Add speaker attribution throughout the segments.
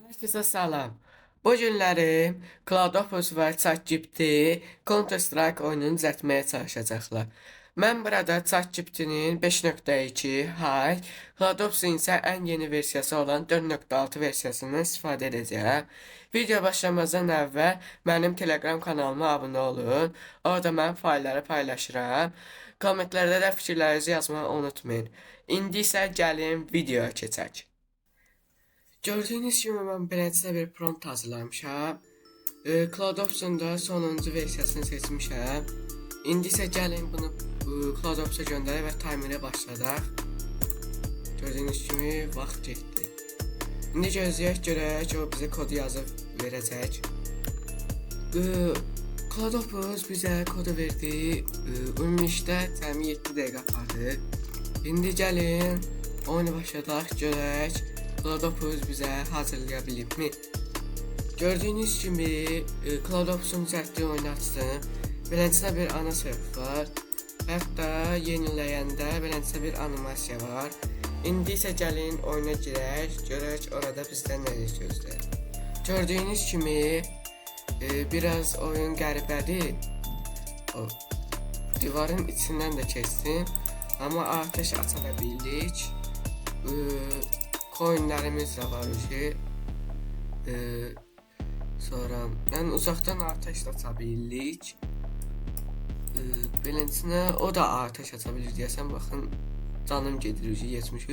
Speaker 1: Herkese salam. Bu günləri Cloudopus və ChatGPT Counter-Strike oyununu düzəltməyə çalışacaqlar. Mən burada ChatGPT-nin 5.2 High, Cloudopusun isə ən yeni versiyası olan 4.6 versiyasından istifadə edəcəm. Video başlamazdan əvvəl mənim Telegram kanalıma abunə olun. Orada mən faylları paylaşıram. Kommentlərdə də fikirlərinizi yazmağı unutmayın. İndi isə gəlin videoya keçək. Gördüğünüz gibi ben birincisine bir prompt hazırlamışam. CloudOps'un da sonuncu versiyasını seçmişəm. İndi isə gəlin bunu CloudOps'a göndərək və timerə başladaq. Gördüyünüz kimi vaxt getdi. İndi gözləyək görək o bizə kodu yazıb verəcək. CloudOps bizə kodu verdi. Ümumilikdə təmi 7 dəqiqə apardı. İndi gəlin oyunu başladaq görək. Cloudopus bizə hazırlaya bilibmi? Gördüyünüz kimi Cloudopus'un düzəltdiyi oyunu açdım. Beləncəsinə bir ana səhv var. Hətta yeniləyəndə beləncəsinə bir animasiya var. İndi isə gəlin oyuna girək. Görək orada bizdən nə gözləyir. Gördüyünüz kimi biraz oyun qəribədir. Divarın içindən də keçdim. Amma ateş aça da bildik. Coinlərimiz də var ki, sonra yəni uzaqdan ateş aça bildik. Beləsinə o da ateş aça bilir deyəsən, baxın canım gedir 70.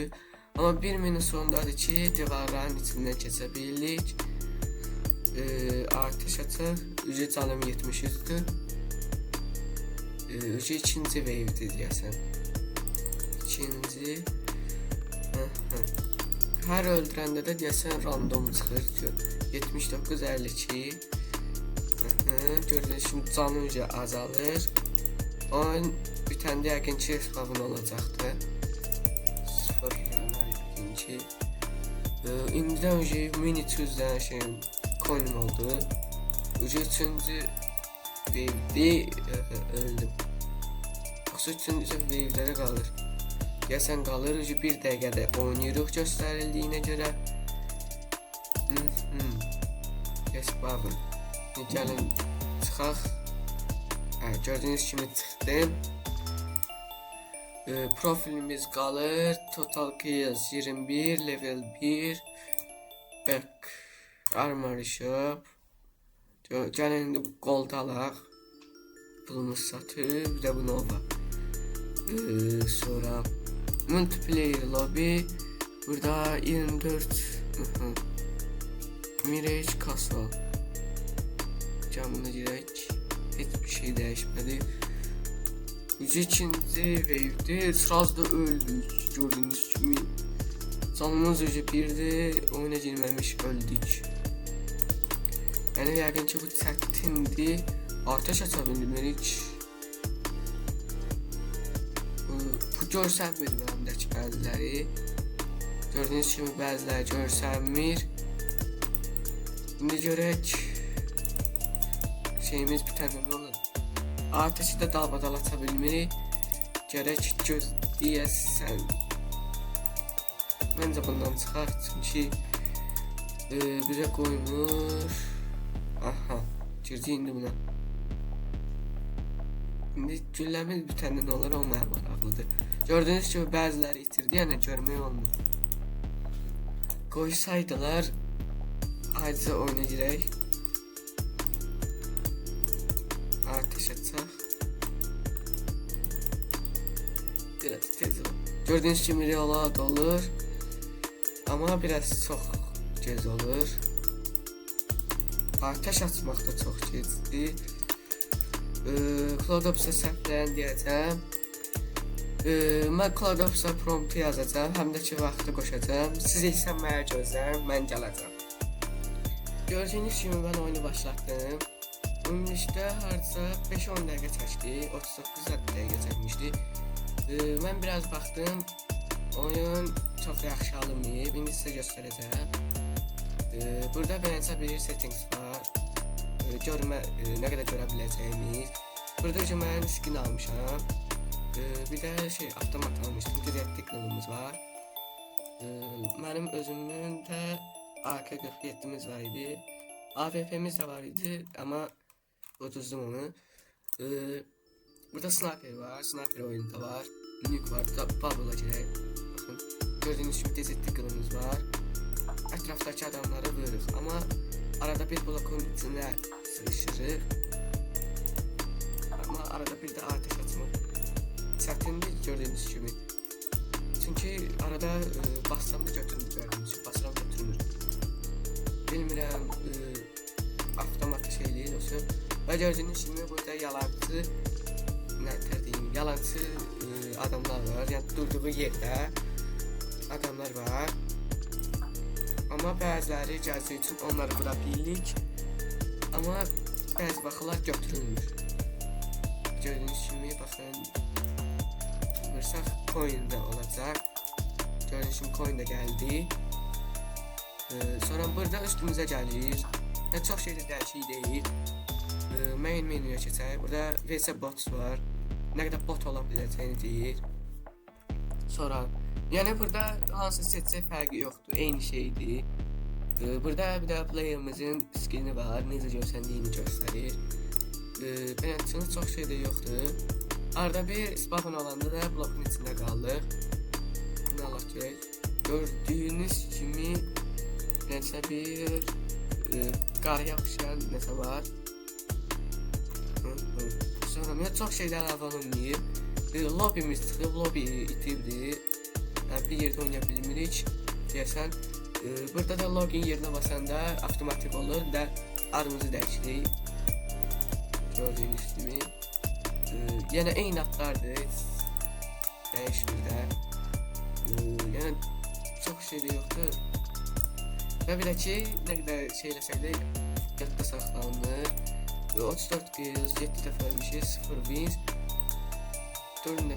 Speaker 1: Amma bir minus ondadır ki, divarların içindən keçə bildik. Ateş açaq, canım 70'dir. İkinci wave'dir deyəsən. İkinci. Hər öldürəndə də deyəsən random çıxır. 79-52. Gördüyünüz kimi canım azalır. Oyun bitəndə yəqin ki hesabın olacaqdır. 0 yəqin ki. İndidən mini 200-dən şeyim coinim oldu. Üçüncü wave'di öldüm. Yoxsa üçüncü wave'lərə qalır. Deyəsən qalır, bir dəqiqədə oynayırıq göstərildiyinə görə. Yes, bakın. Gəlin çıxaq. Gördüyünüz kimi çıxdım. Profilimiz qalır. Total kills 21, level 1. Back. Armory shop. Gəlin gold alaq. Pulumuz satır. Bir də bu nova. Sonra multiplayer lobby. Burada 24 Mirage Castle. Camına girək. Hiçbir şey dəyişmədi. İkinci wave'dir. Sırası da öldük. Gördüğünüz kimi. Canımız birdir. Oyuna girməmiş öldük. Yəni yəqin ki bu çətindir. Ateş aça bilmirik. Bu görsənmir məndəki bəziləri. Gördüyünüz kimi bəziləri görsənmir. İndi görək şeyimiz bitəndə nə olur. Ateşi də dalbadal aça bilmirik. Görək gözləyəsən. Məncə bundan çıxar çünki bizə qoymur. Aha, girdi indi buna. İndi gülləmiz bitəndə nə olur, o mənim maraqlıdır. Gördüyünüz kimi bəziləri itirdi, yəni görmək olmur. Qoysaydılar, ayrıca oyuna girək. Ateş açaq. Biraz tez olur. Gördüyünüz kimi reload olur. Amma biraz çox gec olur. Ateş açmaq da çox gecdir. CloudOps'a səhvləyən deyəcəm. Mən CloudOps'a promptu yazacağım, həm də ki vaxtı qoşacağım. Siz isə mənə gözləyin, mən gələcəm. Gördüyünüz kimi mən oyunu başlatdım. Ümumilikdə harca 5-10 dəqiqə çəkdi, 39 dəqiqə çəkmişdi. Mən biraz baxdım, oyun çox yaxşı alınmayıb, indi sizə göstərəcəm. Burada beləncə bir settings var. Görmə, nə qədər görə biləcəyimiz. Burada mən skin almışam. Bir də avtomat almışdım. Direkt tıklığımız var. Mənim özümün də AK-47'miz var idi. AWP'miz de var idi ama uduzdum onu. Burada sniper var. Sniper oyunu da var. Nuke var. Bubble gerek. Bakın. Gördüğünüz gibi dezetli kılımız var. Etraftaki adamları vururuz. Ama arada bir blokun içine sıkışırıq. Ama arada bir de ateş atmaq çətindir gördüğünüz gibi. Çünkü arada bassam da götürmür gördüğünüz gibi. Basıram götürmür. Bilmirəm avtomatlı şey değil olsun. Ve gördüğünüz gibi burada yalancı yalancı adamlar var. Yani durduğu yerde adamlar var. Ama bəziləri gəldiyi üçün onları vura bilirik. Amma bəzi vaxtlar götürülmür. Gördüyünüz kimi baxın. Vursaq coin də olacaq. Gördüyünüz kimi coin də gəldi. Sonra burada üstümüzə gəlir. Yəni çox şeydə dəyişik deyil. Main menuya keçək. Burada VS bots var. Nə qədər bot ola biləcəyini deyir. Sonra yani burada hansı seçsək fərqi yoxdur, eyni şeydir. Burada bir də player'ımızın skini var, necə görsəndiyini göstərir. Beləncəsində çox şey də yoxdur. Arada bir spawn olanda da blokun içində qalır. Bunu alaq görək. Gördüyünüz kimi beləncə bir qarıya oxşayan nəsə var. Sonra çox şeydən əvvəl olmayıb. Lobby'miz çıxıb, lobby itibdir. Yani bir yerde oynayabilirik deyəsən. Burada da login yerine basanda avtomatik olur. Bir də adımızı dəyişirik. Gördüyünüz kimi. Yəni eyni adlardır. Dəyişmir də. Yəni çox şey də yoxdur. Və bir də ki, nə qədər şey eləsək də yadda saxlanılır. 34 kills, 7 dəfə ölmüşük, 0 wins, 4.9.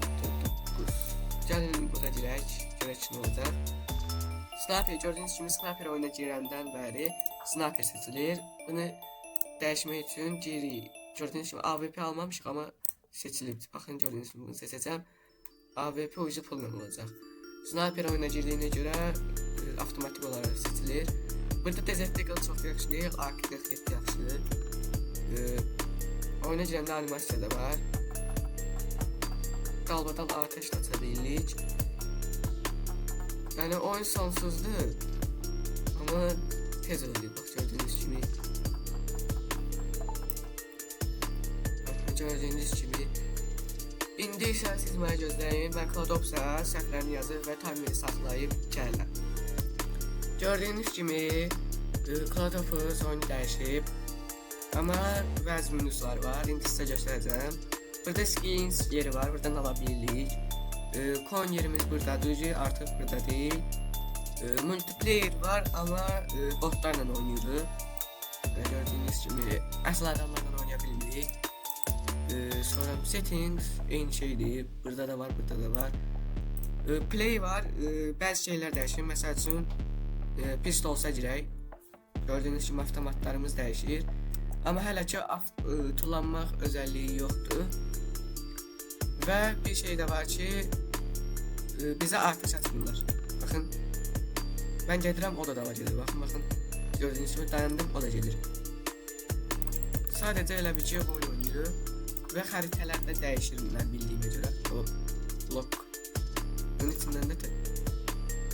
Speaker 1: Gəlin burada girək, görək nə olacaq. Sniper, gördüyünüz kimi sniper oyuna girəndən bəri sniper seçilir. Bunu dəyişmək üçün girik. Gördüyünüz kimi AWP almamışıq amma seçilib. Baxın gördüyünüz kimi bunu seçəcəm. AWP ucu pulla olacaq. Sniper oyuna girdiyinə görə avtomatik olaraq seçilir. Burada Desert Eagle çox yaxşı deyil, AK-47 yaxşıdır. Oyuna girəndə animasiya da var. Dalbadan ateş açabilirik. Yani oyun sonsuzdur. Ama tez öldü. Bak gördüğünüz gibi. Gördüğünüz gibi. İndi isə siz mənə gözləyin. Mən CloudOps'a səhvlərini yazır və timeri saxlayıb gəlirəm. Gördüyünüz kimi CloudOps oyunu dəyişib. Amma bəzi minuslar var. İndi sizə göstərəcəm. Burada skins yeri var. Buradan alabilirik. Coin yerimiz buradadır. Artıq burada değil. Multiplayer var ama botlarla oynuyoruz. Gördüğünüz gibi asıl adamlarla oynayabilirik. Sonra settings aynı şeydir. Burada da var, burada da var. Play var. Bazı şeyler dəyişir. Məsəl üçün pistol olsa girək. Gördüğünüz kimi avtomatlarımız dəyişir. Ama hələ ki tullanmaq özəlliyi yoxdur. Və bir şey də var ki bizə ateş atmırlar. Baxın. Mən gedirəm, o da dava gedir. Baxın. Gördüyünüz kimi dayandım, o da gedir. Sadəcə elə bir ki oyun oynayır. Və xəritələrdə dəyişir mən bildiyimə görə. O blok. Bunun içindən də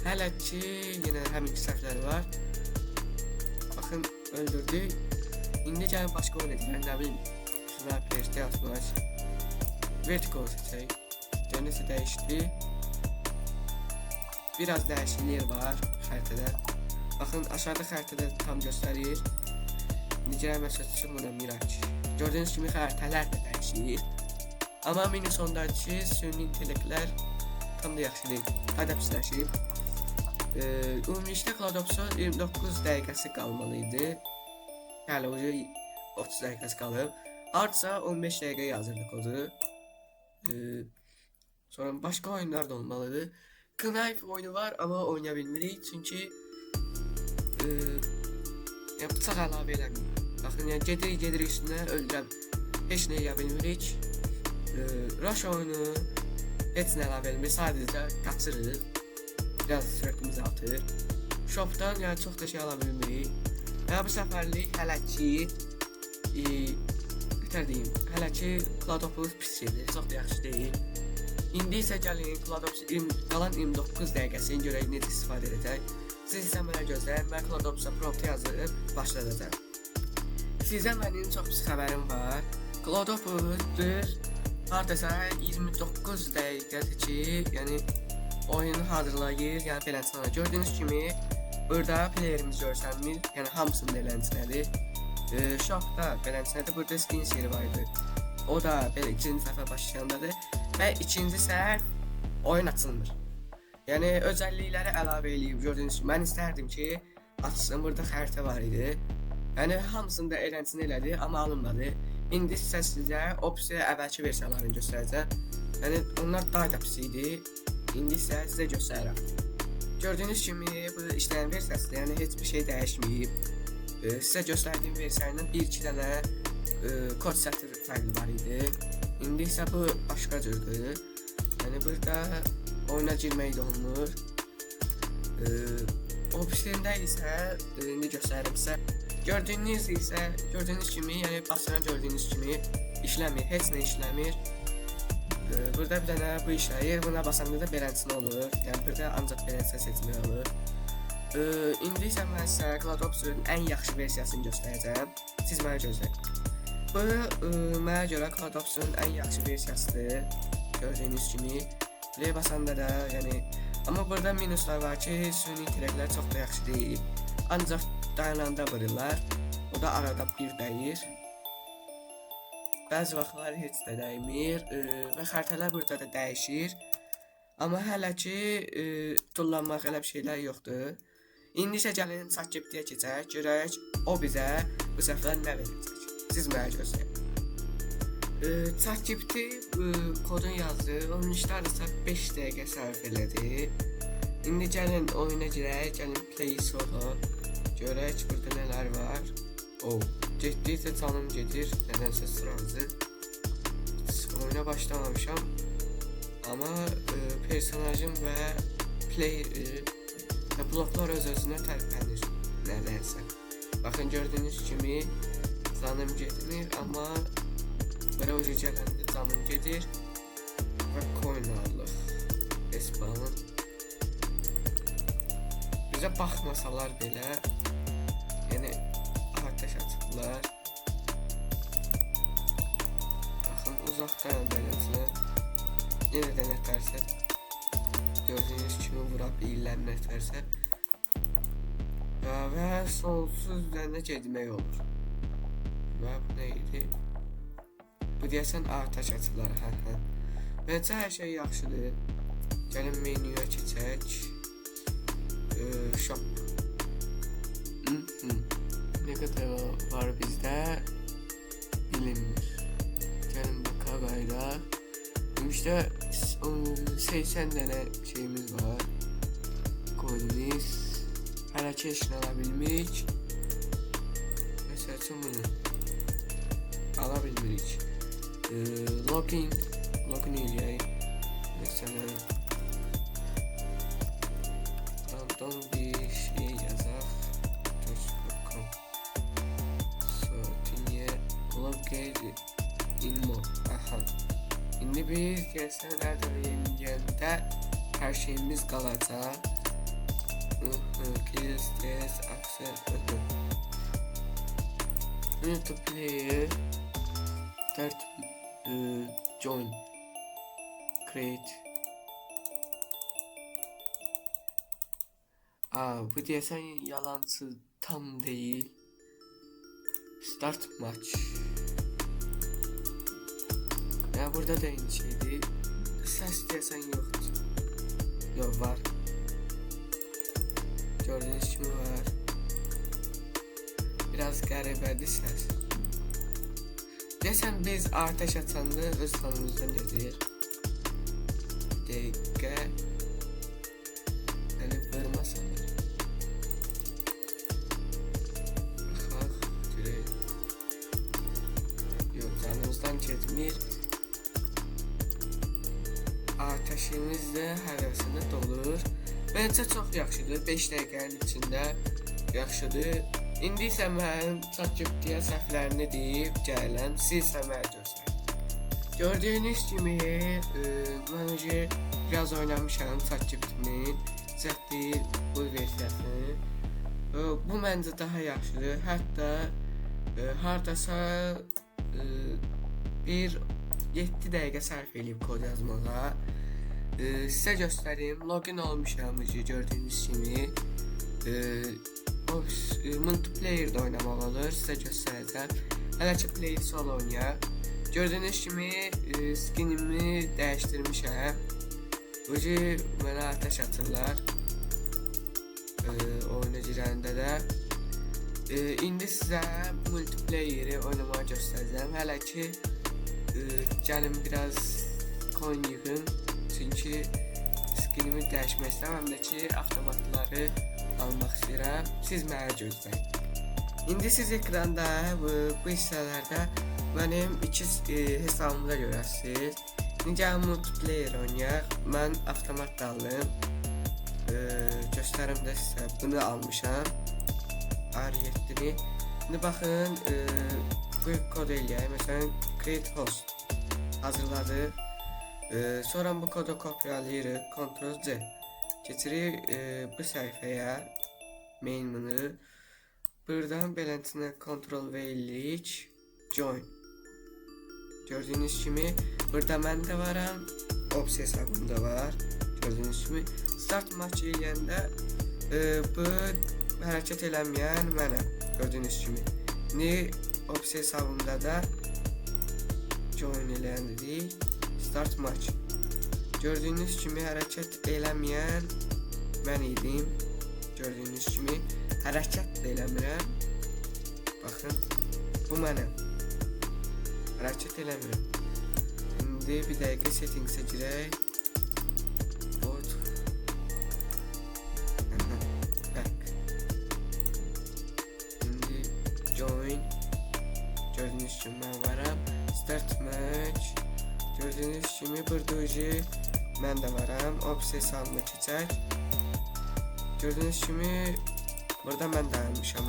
Speaker 1: hələ ki yenə həmin səhvləri var. Baxın, öldürdük. İndi gəlin başqa oyun edin. Mən nə bilim, Sniper atmış. Vertical seçək. Dönəsi dəyişdi. Biraz dəyişiklik var xəritədə. Baxın, aşağıda xəritədə tam göstərir. Necə məsəl üçün buna Mirage. Gördüyünüz kimi xəritələr də dəyişir. Amma minus ondakı süni intellektlər tam da yaxşı deyil. Adaptləşib. Ümumilikdə CloudOps'a 29 dəqiqəsi qalmalıydı. Hələ ucu 30 dəqiqəsi qalıb. Artsa 15 dəqiqə yazırdı kodu. Sonra başqa oyunlar da olmalıdır. Knife oyunu var ama oynayabilmeliyiz çünkü bıçaq əlavə eləmir. Baxın, yəni gedirik üstünə öldürəm. Heç nə eləyə bilmirik. Rush oyunu heç nə əlavə eləmir. Sadəcə qaçırıq. Biraz sürətimiz artır. shopdan yəni çox da şey ala bilmirik. Yəni bu səfərlik hələ ki deyim, hələ ki Cloudopus pis şeydir, çox da yaxşı deyil. İndi isə gəlin Cloudopusun qalan 29 dəqiqəsini görək necə istifadə edəcək. Siz isə mənə gözləyin, mən Cloudopusa prompt yazıb başladacağım. Sizə mənim çox pis xəbərim var. Cloudopus hardasa 29 dəqiqədir ki, yəni oyunu hazırlayır, yəni beləsinə. Gördüyünüz kimi burada playerimiz görsənmir, yəni hamısının beləsinədir. Shopda beləsinədir, burada skin seri var idi. O da belə ikinci dəfə başlayandadır və ikinci səhər oyun açılmır. Yəni özəllikləri əlavə eləyib, gördüyünüz kimi. Mən istərdim ki, açsın, burada xəritə var idi. Yəni hamısında elənsini elədi, amma alınmadı. İndi isə sizə opsiya əvvəlki versiyalarını göstərəcəm. Yəni onlar daha da pis idi. İndi isə sizə göstərirəm. Gördüyünüz kimi bu işləyən versiyasıdır, yəni heç bir şey dəyişməyib. Sizə göstərdiyim versiyanın 1-2 dənə kod sətir fərqi var idi. İndi isə bu başqa cürdür. Yəni burada oyuna girmək də olmur. Opsiyada isə indi göstərim sizə. Gördüyünüz kimi, yəni basına gördüyünüz kimi işləmir, heç nə işləmir. Burada bir dənə bu işləyir, buna basanda da beləsinə olur. Yəni burada ancaq beləsinə seçmək olur. İndi isə mən sizə Cloudopusun ən yaxşı versiyasını göstərəcəm. Siz mənə gözləyin. Bu mənə görə Cloudopusun ən yaxşı versiyasıdır. Gördüyünüz kimi. Buraya basanda da yəni, amma burada minuslar var ki, süni intelleklər çox da yaxşı deyil. Ancaq dayananda vururlar. O da arada bir dəyir. Bəzi vaxtlar heç də dəymir və xəritələr burada da dəyişir. Amma hələ ki tullanmaq elə bir şeylər yoxdur. İndi isə gəlin ChatGPT-yə keçək, görək o bizə bu səfər nə verəcək. Siz mənə gözləyin. ChatGPT kodun yazdı, onun işlərsə 5 dəqiqə sərf elədi. İndi gəlin oyuna girək, gəlin play solo. Görək burada nələr var. Getdikcə canım gedir, nədənsə sıranızı. Oyuna başlamamışam. Amma personajım və bloklar öz-özünə tərpənir nədənsə. Baxın, gördüyünüz kimi canım getmir, amma belə ucu gələndə canım gedir və coin alırıq. Esbalın. Bizə baxmasalar belə, yəni ateş açıblar. Baxın, uzaqdan beləsinə. Yenə də nətərsə, gördüyünüz kimi vura bilirlər nətərsə. Və sonsuz üzərində getmək olur. Və bu nə idi? Bu deyəsən ateş açıblar, Məncə hər şey yaxşıdır. Gəlin menüyə keçək. Shop. Ne kadar var bizdə bilinmir. Gəlin baxa qayda. İşte 80 dənə şeyimiz var. Coinimiz. Hələ ki eşini ala bilmirik. Məsəl üçün bunu ala bilmirik. Login eləyək. Məsələn random bir şey yazaq. Login inmo. İndi biz gəlsənlərdə yenilgəndə hər şeyimiz qalacaq. Clear stress, access, to player, start, join, create. Bu deyəsən yalancı tam deyil. Start match. Yəni burada da eyni şeydir. Səs deyəsən yoxdur. Yox, var. Gördüyünüz kimi var. Biraz qəribədir səs. Deyəsən biz ateş açanda öz tanımızdan gedir. Dəqiqə. Yəni vurmasanlar. Baxaq, görək. Yox, canımızdan getmir. Ateşimiz də hərəsində dolur. Məncə çox yaxşıdır. 5 dəqiqənin içində yaxşıdır. İndi isə mən ChatGPT-yə səhvlərini deyib gələn siz isə mənə göstərin. Gördüyünüz kimi mən biraz oynamışam ChatGPT-nin zətli bu versiyasını. Bu məncə daha yaxşıdır. Hətta hardasa bir 7 dəqiqə sərf edib kod yazmağa. Sizə göstəreyim. Login olmuşam gördüyünüz kimi. Multiplayer-də oynamaq olur. Sizə göstərəcəm. Hələ ki play solo oynayaq. Gördüyünüz kimi skinimi dəyişdirmişəm. Ucu mənə ateş atırlar. Oyuna girəndə də. İndi sizə multiplayeri oynamağı göstərəcəm. Hələ ki gəlin biraz coin yığım. Çünki skinimi dəyişmək istəyirəm də ki avtomatları almaq istəyirəm. Siz mənə gözləyin. İndi siz ekranda bu hissələrdə mənim 2 hesabımda görəsiniz. Necə multiplayer oynayaq. Mən avtomat da aldım. Göstərim də sizə bunu almışam. R7-ni. İndi baxın bu kod eləyək. Məsələn create host hazırladı. Sonra bu kodu kopyalayırıq. Ctrl+C keçirik bu səhifəyə main menu. Buradan beləsinə Ctrl+V eləyirik. Join. Gördüyünüz kimi burada mən də varam. Ops hesabımda var. Gördüyünüz kimi start match eləyəndə bu hərəkət eləməyən mənəm. Gördüyünüz kimi. İndi ops hesabımda da join eləyəndə deyil. Start match. Gördüyünüz kimi hərəkət eləməyən mən idim. Gördüyünüz kimi hərəkət də eləmirəm. Baxın, bu mənəm. Hərəkət eləmirəm. İndi bir dəqiqə settings'e girək. Back. İndi join. Gördüyünüz kimi mən varam. Start match. Gördüyünüz kimi burada mən də varam. Ops hesabıma keçək. Gördüyünüz kimi burada mən də almışam.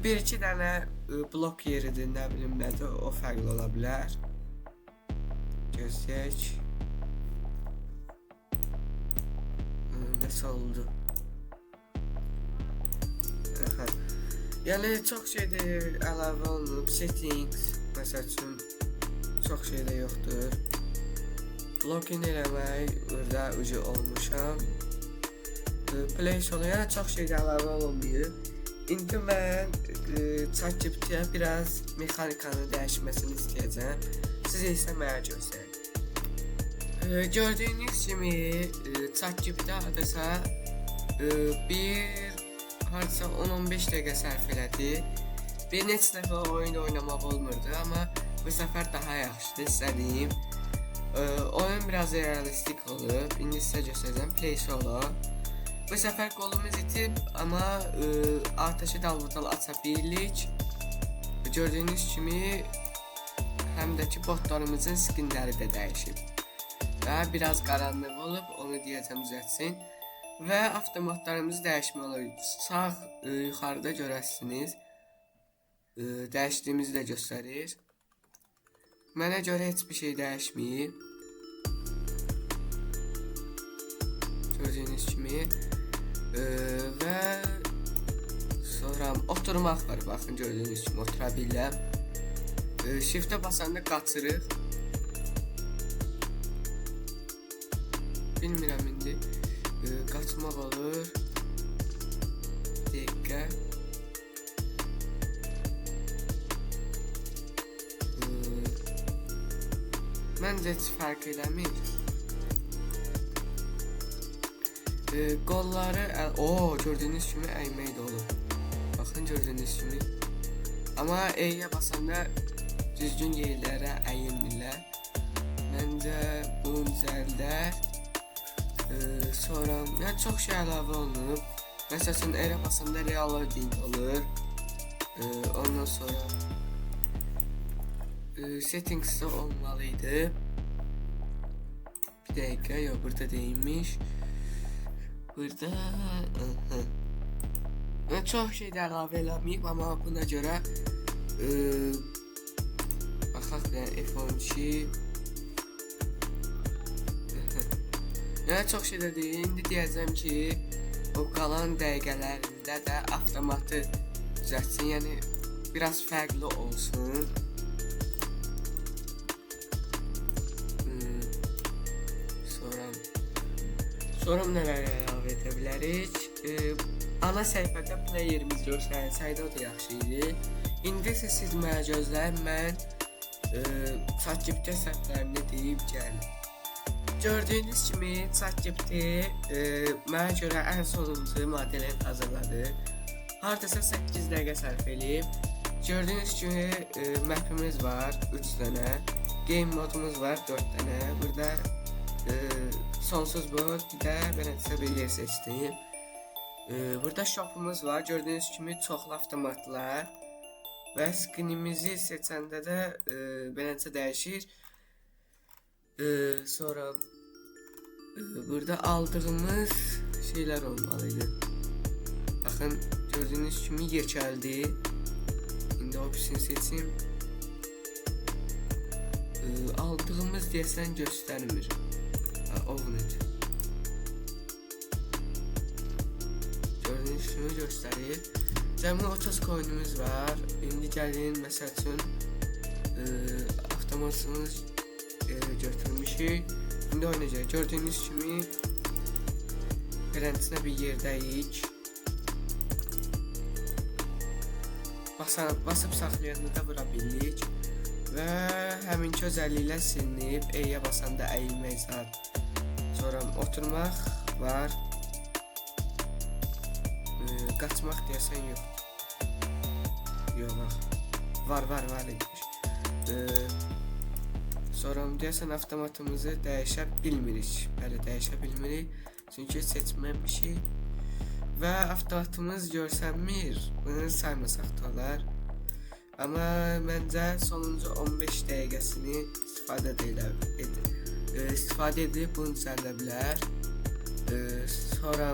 Speaker 1: Bir-iki dənə blok yeridir, nə bilim nədir, o fərqli ola bilər. Gözləyək. Nəsə oldu? Yəni çox şeydə əlavə olunub. Settings məsəl üçün çox şeydə yoxdur. Login eləmək burada ucu olmuşam. Play solo, yəni çox şeydə əlavə olunmayıb. İndi mən ChatGPT-yə biraz mexanikanı dəyişməsini istəyəcəm. Siz isə mənə göstərin. Gördüyünüz kimi ChatGPT adasa hardasa 10-15 dəqiqə sərf elədi. Bir neçə dəfə oyun oynamaq olmurdu, amma bu səfər daha yaxşıdır, sizə deyim. Oyun biraz realistik olub. İndi sizə göstərəcəm play solo. Bu səfər qolumuz itib, amma atəşi dalbadal aça bilirik. Gördüyünüz kimi həm də ki botlarımızın skinləri də dəyişib. Və biraz qaranlıq olub, onu deyəcəm düzəltsin. Və avtomatlarımızı dəyişmək olur. Sağ yuxarıda görəsiniz. Dəyişdiyimizi də göstərir. Mənə görə heç bir şey dəyişməyib. Gördüyünüz kimi. Və sonra oturmaq var, baxın gördüyünüz kimi otura bilirəm. Shift'ə basanda qaçırıq. Bilmirəm indi qaçmaq olur. Dəqiqə. Məncə heç fərq eləmir. Qolları, gördüyünüz kimi əymək də olur. Baxın gördüyünüz kimi. Amma E'yə basanda düzgün yerlərə əyilmirlər. Məncə bunun üzərində sonra yəni çox şey əlavə olunub. Məsələn E'yə basanda reloading olur. Ondan sonra settings'də olmalıydı. Bir dəqiqə, yox burada deyilmiş. Burada çox şey də əlavə eləməyib, amma buna görə baxaq yəni F12 yəni çox şey də deyil. İndi deyəcəm ki, o qalan dəqiqələrində də avtomatı düzəltsin, yəni biraz fərqli olsun. Sonra nələr əlavə edə bilərik? Ana səhifədə playerimiz göstərilsəydi o da yaxşı idi. İndi isə siz mənə gözləyin, mən ChatGPT səhvlərini deyib gəlim. Gördüyünüz kimi ChatGPT mənə görə ən sonuncu modelini hazırladı. Hardasa 8 dəqiqə sərf eləyib. Gördüyünüz kimi mapimiz var 3 dənə. Game modumuz var 4 dənə. Burada sonsuz bu, bir də beləncə bir yer seçdim. Burada shopumuz var. Gördüyünüz kimi çoxlu avtomatlar və skinimizi seçəndə də beləncə dəyişir. Sonra burada aldığımız şeylər olmalıydı. Baxın, gördüyünüz kimi yekəldi. İndi opsiyonu seçim. Aldığımız deyəsən göstərmir. Ovnet. Gördüyünüz kimi göstərir. Cəmi 30 coinimiz var. İndi gəlin məsəl üçün avtomatını götürmüşük. İndi oynayacaq. Gördüyünüz kimi beləncə bir yerdəyik. Basıb saxlayanda da vura bilirik. Və həminki özəlliklə silinib. E'yə basanda əyilmək zat. Sonra oturmaq var. Qaçmaq deyəsən yox. Yox, var imiş. Sonra deyəsən avtomatımızı dəyişə bilmirik. Bəli, dəyişə bilmirik. Çünki seçməmişik. Və avtomatımız görsənmir. Bunu saymasaq da olar. Amma məncə sonuncu 15 dəqiqəsini istifadə edib bunu düzəldə bilər. Sonra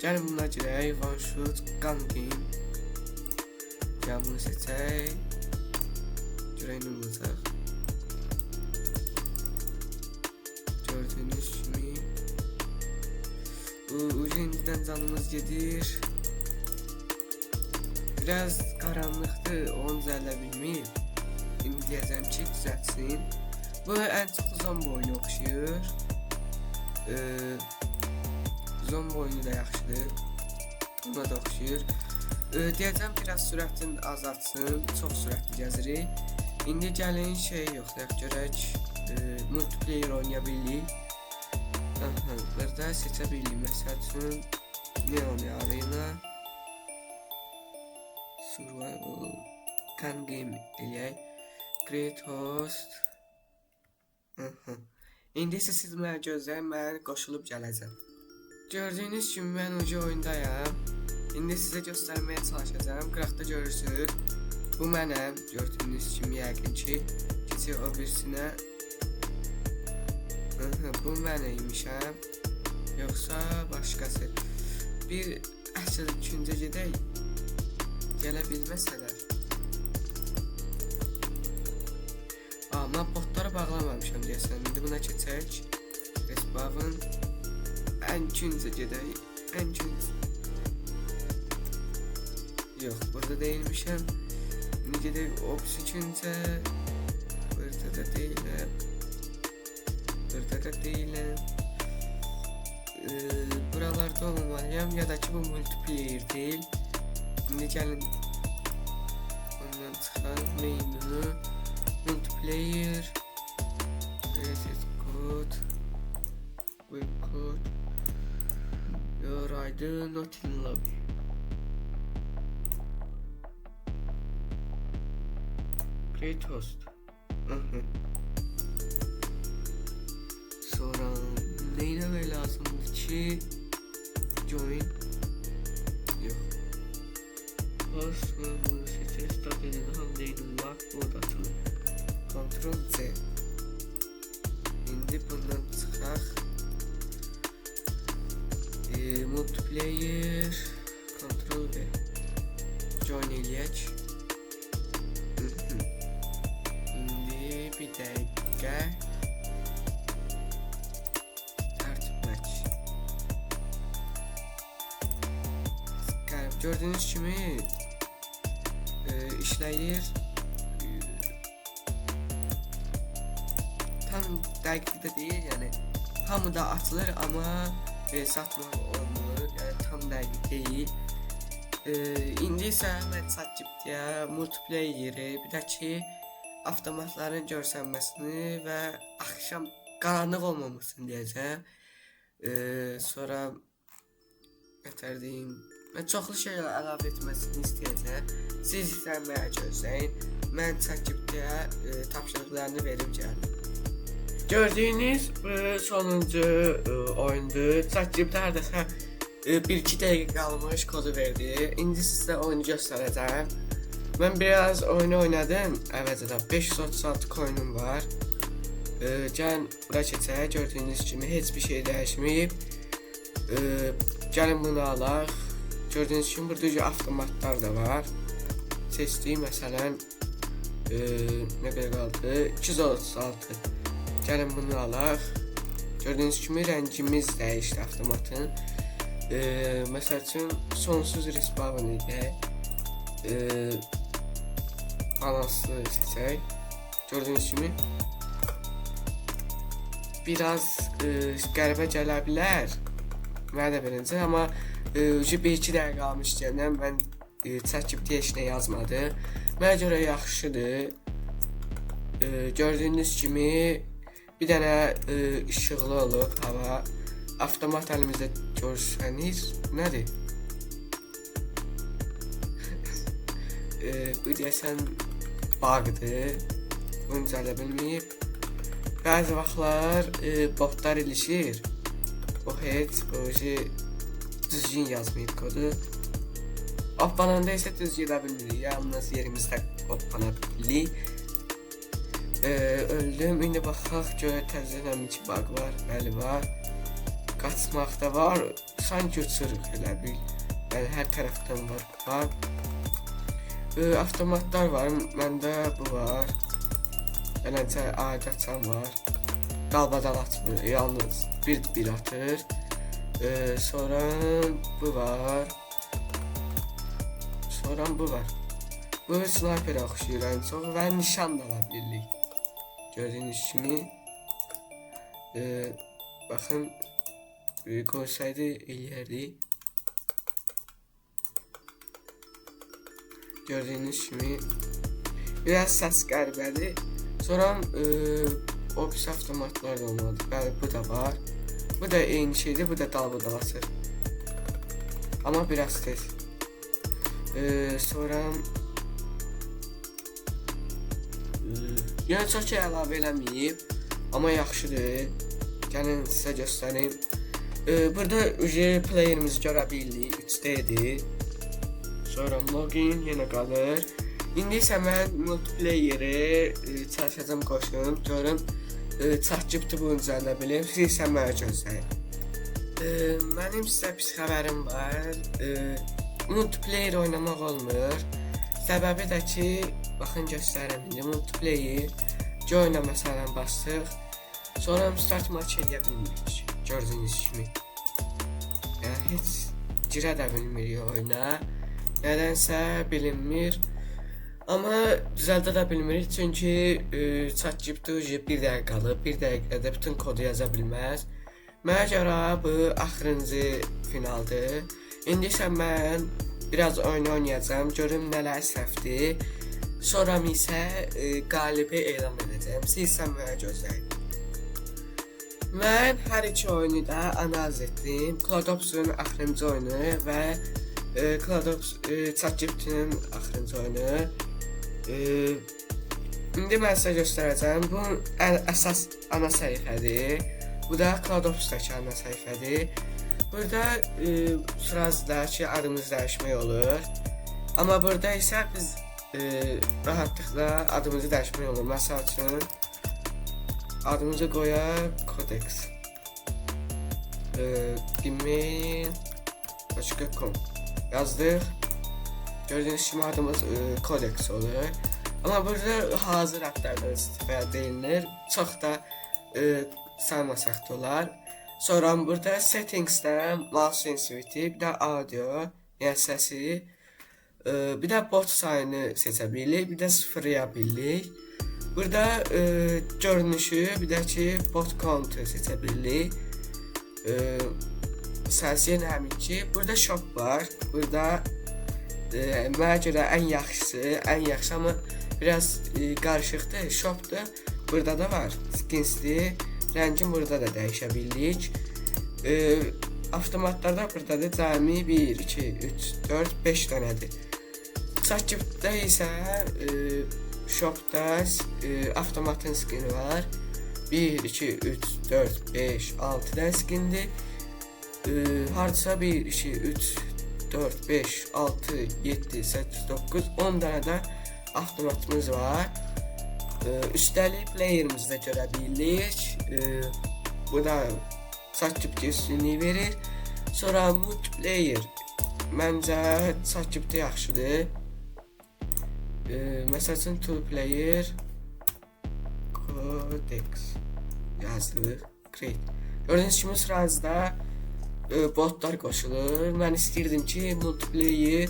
Speaker 1: gəlin buna girək. One shot gun game. Gəlin bunu seçək. Görək nə olacaq. Gördüyünüz kimi indidən canımız gedir. Biraz qaranlıqdır, onu düzəldə bilmir. İndi deyəcəm ki, düzəltsin. Bu ən çox zombi oyunu oxşayır. Zombi oyunu da yaxşıdır. Buna da oxşayır. Deyəcəm biraz sürətini azaltsın. Çox sürətli gəzirik. İndi gəlin şey yoxlayaq, görək. Multiplayer oynaya bilirik. Burada seçə bilirik. Məsəl üçün Neon Arena, Survival, Can Game eləyək. Create Host. İndi isə siz mənə gözləyin, mən qoşulub gələcəm. Gördüyünüz kimi mən ucu oyundayam. İndi sizə göstərməyə çalışacağım. Qıraqda görürsünüz. Bu mənəm. Gördüyünüz kimi yəqin ki, keçir o birisinə. Bu mən imişəm. Yoxsa başqası. Bir əsl ikinci gedək. Gələ bilməsələr. Amma botları bağlamamışam deyəsən. İndi buna keçək. Respawn. Ən ikinci gedək. Ən ikinci. Yox, burada değilmişəm. İndi gedək ops ikinci. Burada da deyiləm. Burada da deyiləm. Buralarda olmalıyam ya da ki bu multiplayer deyil. İndi gəlin ondan çıxaq menü multiplayer reset code web code your ID not in lobby. Create host. Sonra neyine lazımdır ki join yok. Host bunu seçer. Start edin. Hamleyin var. Bu da açılır. Ctrl C. İndi bundan çıxaq. Multiplayer Control V join eləyək. İndi bir dəqiqə tərtibləş. Gördüyünüz kimi işləyir. Tam dəqiq də deyil, yəni hamıda açılır, amma satmaq olmur, yəni tam dəqiq deyil. İndi isə mən ChatGPT-yə multiplayeri, bir də ki avtomatların görsənməsini və axşam qaranlıq olmamasını deyəcəm. Sonra gətirdiyim mən çoxlu şeylər əlavə etməsini istəyəcəm. Siz isə mənə gözləyin. Mən ChatGPT-yə tapşırıqlarını verim gəldim. Gördüyünüz sonuncu oyundur. ChatGPT hardasa 1-2 dəqiqə qalmış kodu verdi. İndi sizə oyunu göstərəcəm. Mən biraz oyunu oynadım. Əvvəlcədə 536 coinum var. Gəlin bura keçək. Gördüyünüz kimi heç bir şey dəyişməyib. Gəlin bunu alaq. Gördüyünüz kimi burada avtomatlar da var. Seçdik məsələn nə qədər qaldı? 236. Gəlin bunu alaq. Gördüyünüz kimi rəngimiz dəyişdi avtomatın. Məsəl üçün sonsuz respawn edək. Balansı seçək. Gördüyünüz kimi biraz qəribə gələ bilər. Mənə də birinci, amma 1-2 dəqiqə qalmış deyəndən mən ChatGPT-yə heç nə yazmadı. Mənə görə yaxşıdır. Gördüyünüz kimi bir dənə işıqlı olur hava. Avtomat əlimizdə görsənir. Nədir? Bu deyəsən bağdır. Bunu düzəldə bilməyib. Bəzi vaxtlar botlar ilişir. O heç düzgün yazmayıb kodu. Hoppananda isə düz gedə bilmirik. Yalnız yerimizdə hoppanabilik. Öldüm. İndi baxaq görə təzələn iki bug var. Bəli var. Qaçmaq da var. Sanki uçuruq elə bil. Yəni hər tərəfdən var bug. Avtomatlar var. Məndə bu var. Beləcə adi açan var. Dalbadan atmır. Yalnız bir atır. Sonra bu var. Sonra bu var. Bu sniperə oxşayır ən çox və nişan da ala bilirik. Gördüyünüz kimi baxın qoysaydı eləyərdik. Gördüyünüz kimi biraz səs qəribədir. Sonra opis avtomatlar da olmadı. Bəli, bu da var. Bu da eyni şeydir, bu da dalbadal açır. Amma biraz tez. Sonra yəni çox şey əlavə eləməyib, amma yaxşıdır. Gəlin sizə göstərim. Burada playerimizi görə bilirik, 3D-dir. Sonra login yenə qalır. İndi isə mən multiplayeri çalışacağım qoşum, görüm ChatGPT bunu düzəldə bilir. Siz isə mənə gözləyin. Mənim sizə pis xəbərim var. Multiplayer oynamaq olmur. Səbəbi də ki, baxın göstərim indi multiplayer join-a məsələn basdıq. Sonra start match eləyə bilmirik. Gördüyünüz kimi. Yəni heç girə də bilmirik oyuna. Nədənsə bilinmir. Amma düzəldə də bilmirik, çünki ChatGPT bir dəqiqə qalıb, bir dəqiqədə bütün kodu yaza bilməz. Mənə görə bu axırıncı finaldır. İndi isə mən biraz oyun oynayacağım, görüm nələr səhvdir. Sonra isə qalibi elan edəcəm. Siz isə mənə gözləyin. Mən hər iki oyunu da analiz etdim. CloudOps'un axırıncı oyunu və ChatGPT-nin axırıncı oyunu. İndi mən sizə göstərəcəm. Bu əsas ana səhifədir. Bu da CloudOps'dakı ana səhifədir. Burada sırazda ki adımızı dəyişmək olur. Amma burada isə biz rahatlıqla adımızı dəyişmək olur. Məsəl üçün adımızı qoyaq Codex. gmail.com yazdıq. Gördüğünüz kimi adımız Codex olur. Ama burada hazır adlardan istifadə edilir. Çox da saymasaq da olar. Sonra burada settings'dən mouse sensitivity, bir də audio, yəni səsi, bir də bot sayını seçə bilirik, bir də sıfırlaya bilirik. Burada görünüşü, bir də ki bot count'u seçə bilirik. Səs yenə həmin ki, burada shop var. Burada mənə görə ən yaxşı amma biraz qarışıqdır. Shop'da burada da var. Skins'dir. Rəngin burada da dəyişə bilirik. Avtomatlarda burada da cəmi 1, 2, 3, 4, 5 dənədir. ChatGPT-də isə shop'da avtomatın skini var. 1, 2, 3, 4, 5, 6 dənə skindir. Hardasa 1, 2, 3, 4, 5, 6, 7, 8, 9, 10 dənə də avtomatımız var. Üstəlik player'ımızda görə bilirik. Bu da ChatGPT üstünlüyü verir. Sonra multiplayer. Məncə ChatGPT yaxşıdır. Məsəl üçün two player Codex yazdıq. Great. Gördüyünüz kimi sırada botlar qoşulur. Mən istəyirdim ki multiplayer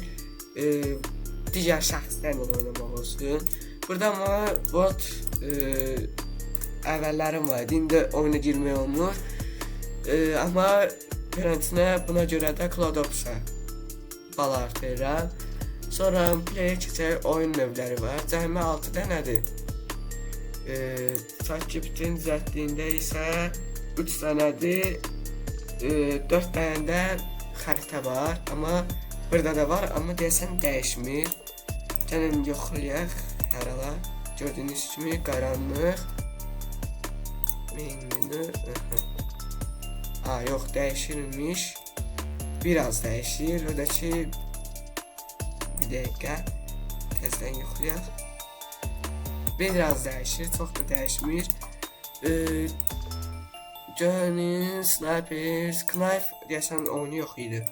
Speaker 1: digər şəxslərlə oynamaq olsun. Burada ama bot əvvəllərim var. İndi oyuna girmək olmur. Amma garantinə buna görə də CloudOps'a bal artırıram. Sonra player keçək, oyun növləri var. Cəmi 6 dənədir. ChatGPT-nin düzəltdiyində isə 3 dənədir. 4 dənə də xəritə var. Amma burada da var, amma deyəsən dəyişmir. Gəlin yoxlayaq. Hər ala gördüyünüz kimi qaranlıq menü. Yox, dəyişirmiş. Biraz dəyişir. O da ki bir dəqiqə təzədən yoxlayaq. Biraz dəyişir, çox da dəyişmir. Johnny, Sniper, Knife deyəsən oyunu yox idi.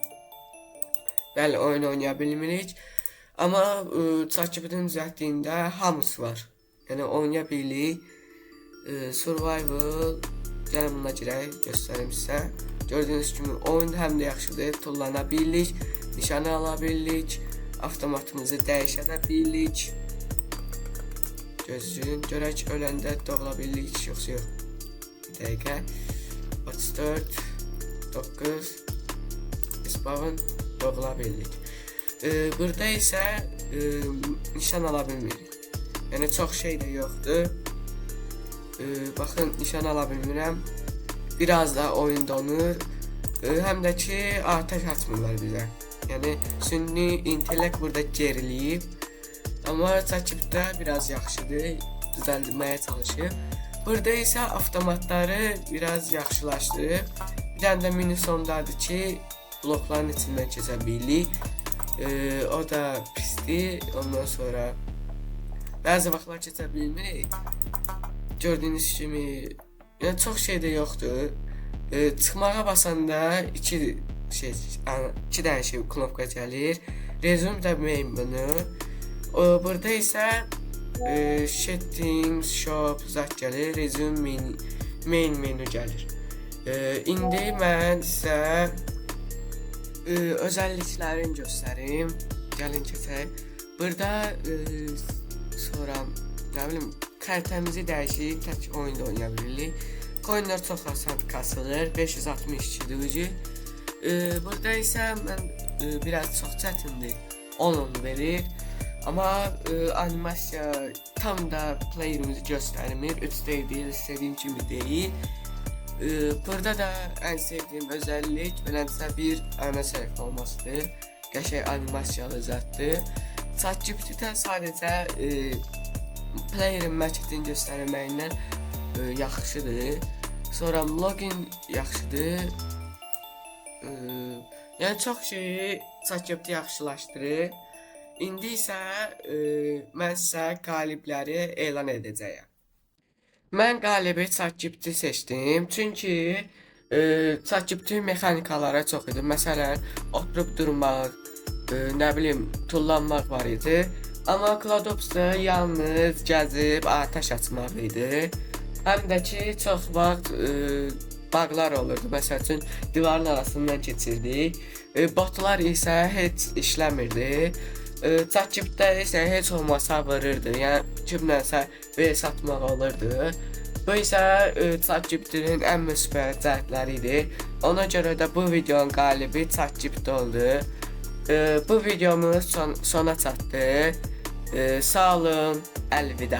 Speaker 1: Bəli, oyun oynaya bilmirik. Amma ChatGPT-nin düzəltdiyində hamısı var. Yəni oynaya bilirik. Survival, gəlin buna girək, göstərim sizə. Gördüyünüz kimi oyun həm də yaxşıdır, tullana bilirik, nişanı ala bilirik, avtomatımızı dəyişə də bilirik. Gözləyin, görək öləndə doğula bilirik, yoxsa yox. Bir dəqiqə. 34, 9, isbavın doğula bilirik. Burada isə nişan ala bilmirik. Yəni çox şey də yoxdur. Baxın, nişan ala bilmirəm. Biraz da oyun donur. Həm də ki atəş açmırlar bizə. Yəni süni intellekt burada geriliyib. Amma ChatGPT biraz yaxşıdır. Düzəltməyə çalışır. Burada isə avtomatları biraz yaxşılaşdırıb. Bir dənə də mini sondadır ki blokların içindən keçə bilirik. O da pisdir. Ondan sonra bəzi vaxtlar keçə bilmirik. Gördüyünüz kimi yəni çox şey də yoxdur. Çıxmağa basanda iki dənə şey knopka gəlir. Resume də main menü. Burada isə settings, shop zət gəlir. Resume main menü gəlir. İndi mən sizə özelliklerini göstereyim. Gəlin keçək. Burada sonra nə bilim xəritəmizi dəyişib tək oyunda oynaya bilirik. Coinlər çox asan kasılır. 562 ucu. Burada isə mən biraz çox çətindir. 10 verir. Amma animasiya tam da playerimizi göstərmir. 3D deyil, istədiyim kimi deyil. Burada da ən sevdiyim özellik beləncə bir ana səhifə olmasıdır. Qəşəng animasiyalı zətdir. ChatGPT-də sadəcə playerin mərkəzini göstərməyindən yaxşıdır. Sonra login yaxşıdır. Yəni çox şeyi ChatGPT yaxşılaşdırır. İndi isə mən sizə qalibləri elan edəcəyəm. Mən qalibi ChatGPT seçdim. Çünki ChatGPT mexanikalara çox idi. Məsələn, oturub durmaq, nə bilim, tullanmaq var idi. Amma CloudOps-da yalnız gəzib atəş açmaq idi. Həm də ki, çox vaxt bağlar olurdu. Məsəl üçün, divarın arasından keçirdik. Botlar isə heç işləmirdi. ChatGPT-də isə heç olmasa vururdu. Yəni, kimlənsə vs atmaq olurdu. Bu isə ChatGPT-nin ən müsbət cəhətləri idi. Ona görə də bu videonun qalibi ChatGPT oldu. Bu videomuz sona çatdı. Sağ olun, əlvida.